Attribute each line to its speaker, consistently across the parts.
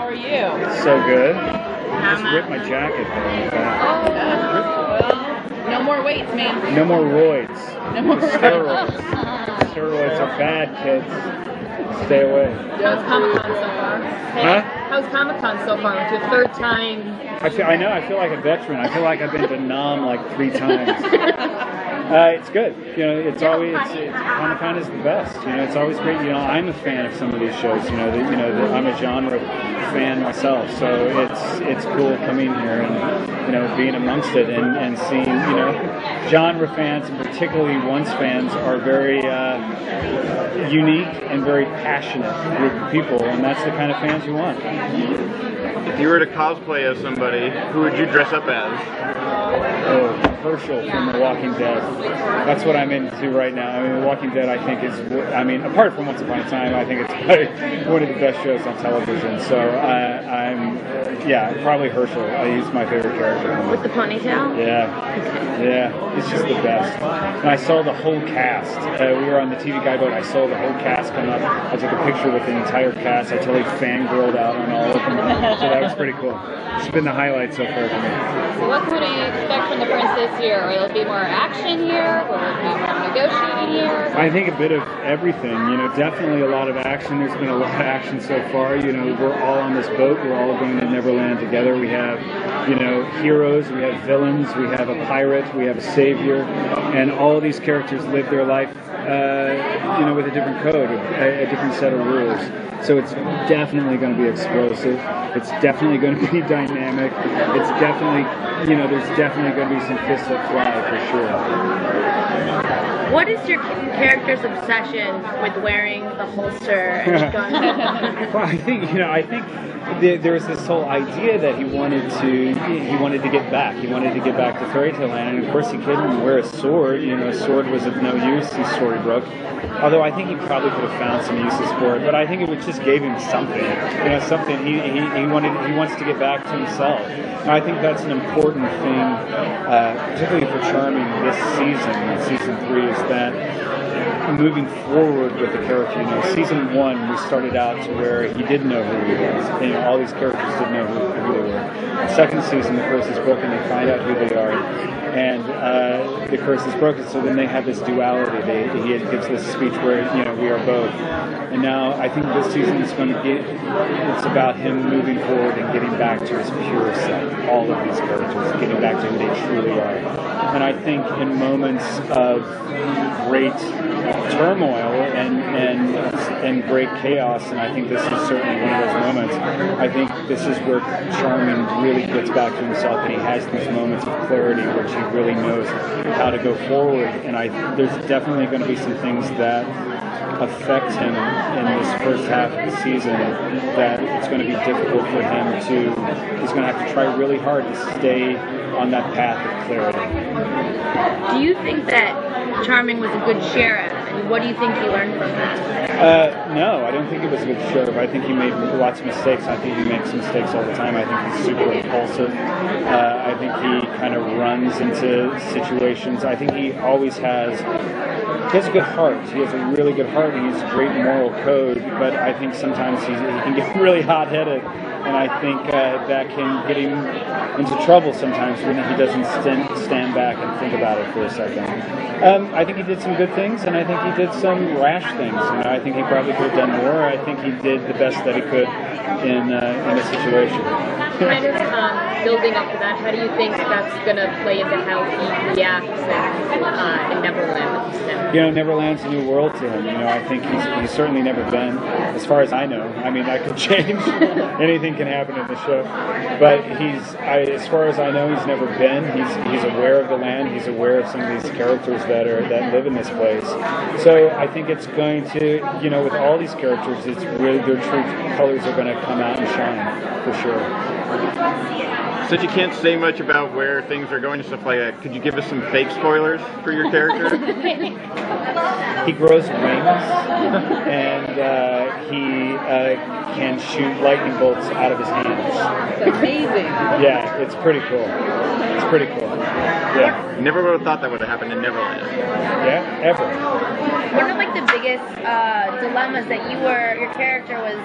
Speaker 1: How are you?
Speaker 2: So good. Just ripped my jacket.
Speaker 1: No more weights, man.
Speaker 2: No more roids.
Speaker 1: No more
Speaker 2: Steroids. Steroids are bad, kids. Stay away.
Speaker 3: How's Comic-Con so far?
Speaker 2: Huh?
Speaker 3: How's Comic-Con so far? It's your third time.
Speaker 2: I feel like a veteran. I feel like I've been to Nam like 3 times. It's good. You know, Comic-Con is the best. You know, it's always great. You know, I'm a fan of some of these shows. I'm a genre fan myself, so it's cool coming here and being amongst it and seeing genre fans and particularly Once fans are very unique and very passionate group of people, and that's the kind of fans you want.
Speaker 4: If you were to cosplay as somebody, who would you dress up as?
Speaker 2: Oh, Herschel from The Walking Dead. That's what I'm into right now. I mean, The Walking Dead, I think apart from Once Upon a Time, I think it's one of the best shows on television. So probably Herschel. He's my favorite character.
Speaker 5: With the ponytail?
Speaker 2: Yeah, it's just the best. And I saw the whole cast. We were on the TV Guide boat. I saw the whole cast come up. I took a picture with the entire cast. I totally fangirled out on all of them. So that was pretty cool. It's been the highlight so far for me.
Speaker 6: So what can we expect from the Prince this year? Will it be more action here? Will it be more negotiating here?
Speaker 2: I think a bit of everything. Definitely a lot of action. There's been a lot of action so far. We're all on this boat. We're all going to Neverland together. We have, heroes. We have villains. We have a pirate. We have a savior. And all of these characters live their life, with a different code, a different set of rules. So it's definitely going to be explosive. It's definitely going to be dynamic. It's definitely, there's definitely going to be some fists that fly for sure.
Speaker 5: What is your character's obsession with wearing the holster and gun?
Speaker 2: Well, I think there was this whole idea that he wanted to get back. He wanted to get back to Fairy Tale Land, and of course he couldn't wear a sword. A sword was of no use in Storybrooke. Although I think he probably could have found some uses for it, but I think it just gave him something. Something he wants to get back to himself. And I think that's an important thing, particularly for Charming this season 3, is that moving forward with the character. Season 1 we started out to where he didn't know who he was. All these characters didn't know who they were. The second season, the curse is broken. They find out who they are, and the curse is broken. So then they have this duality. He gives this speech where we are both. And now I think this season is going to it's about him moving forward and getting back to his pure self. All of these characters getting back to who they truly are. And I think in moments of great turmoil and great chaos, and I think this is certainly one of those moments. I think this is where Charming really gets back to himself, and he has these moments of clarity which he really knows how to go forward. And there's definitely going to be some things that affect him in this first half of the season that it's going to be difficult for him he's going to have to try really hard to stay on that path of clarity.
Speaker 5: Do you think that Charming was a good sheriff, and what do you think he learned from that?
Speaker 2: No, I don't think he was a good sheriff. I think he made lots of mistakes. I think he makes mistakes all the time. I think he's super impulsive. I think he kind of runs into situations. I think he always has a good heart. He has a really good heart, and he has a great moral code, but I think sometimes he can get really hot-headed, and I think that can get him into trouble sometimes when he doesn't stand back and think about it for a second. I think he did some good things, and I think he did some rash things. I think he probably could have done more. I think he did the best that he could in a situation.
Speaker 3: Kind of building up to that, how do you think that's going to play into how he reacts in Neverland with him?
Speaker 2: Neverland's a new world to him. I think he's certainly never been, as far as I know. I mean, that could change. Anything can happen in the show. But as far as I know, he's never been. He's aware of the land. He's aware of some of these characters that live in this place. So I think it's going to, with all these characters, it's really their true colors are going to come out and shine for sure.
Speaker 4: Since you can't say much about where things are going and stuff like that, could you give us some fake spoilers for your character?
Speaker 2: He grows wings, and he can shoot lightning bolts out of his hands.
Speaker 1: It's amazing.
Speaker 2: Yeah, it's pretty cool. It's pretty cool. Yeah.
Speaker 4: Never would have thought that would have happened in Neverland.
Speaker 2: Yeah, ever.
Speaker 5: What are the biggest dilemmas that your character was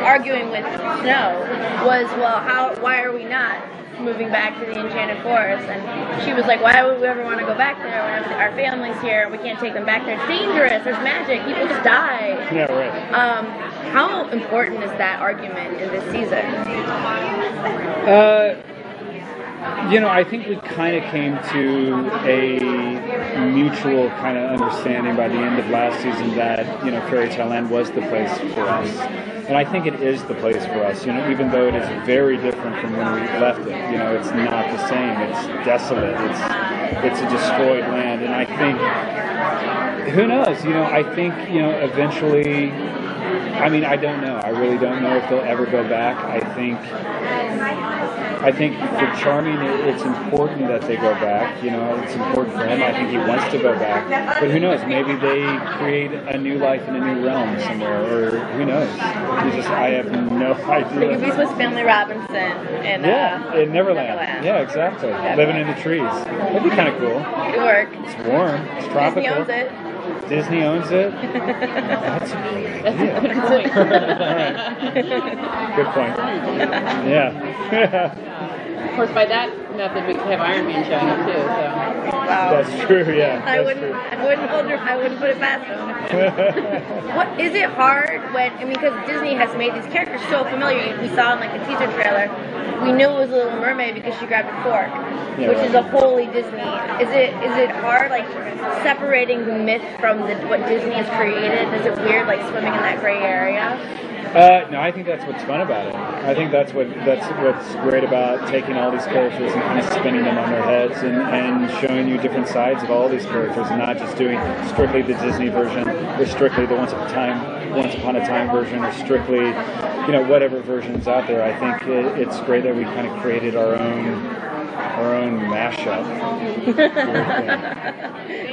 Speaker 5: arguing with Snow was, well, why are we not moving back to the Enchanted Forest? And she was like, why would we ever want to go back there when our family's here? We can't take them back there. It's dangerous. There's magic. People just die.
Speaker 2: Yeah, right.
Speaker 5: How important is that argument in this season?
Speaker 2: I think we kind of came to a mutual kind of understanding by the end of last season that, Fairy Tale Land was the place for us. And I think it is the place for us, even though it is very different from when we left it. It's not the same. It's desolate. It's a destroyed land. And I think, who knows? I think, eventually, I don't know. I really don't know if they'll ever go back. I think for Charming, it's important that they go back. It's important for him. I think he wants to go back. But who knows? Maybe they create a new life in a new realm somewhere, or who knows? I have no idea.
Speaker 5: They could be Swiss Family Robinson in
Speaker 2: Neverland. Yeah, exactly. Living in the trees. That'd be kind of cool.
Speaker 5: It'd work.
Speaker 2: It's warm. It's tropical.
Speaker 5: Disney owns it.
Speaker 2: Disney owns it? That's a great idea.
Speaker 6: Good point.
Speaker 2: All right. Good point. Yeah.
Speaker 6: Of course, by that method, we could have Iron Man showing up too. So.
Speaker 5: Wow.
Speaker 2: That's true. Yeah.
Speaker 5: I wouldn't put it past them. What is it hard because Disney has made these characters so familiar. We saw in the teaser trailer. We knew it was Little Mermaid because she grabbed a fork, which is a wholly Disney. Is it hard separating the myth from what Disney has created? Is it weird swimming in that gray area?
Speaker 2: No, I think that's what's fun about it. I think that's what's great about taking all these characters and kind of spinning them on their heads and showing you different sides of all these characters, and not just doing strictly the Disney version or strictly the Once Upon a Time version or strictly whatever version's out there. I think it's great that we kind of created our own mashup.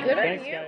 Speaker 5: Good on you.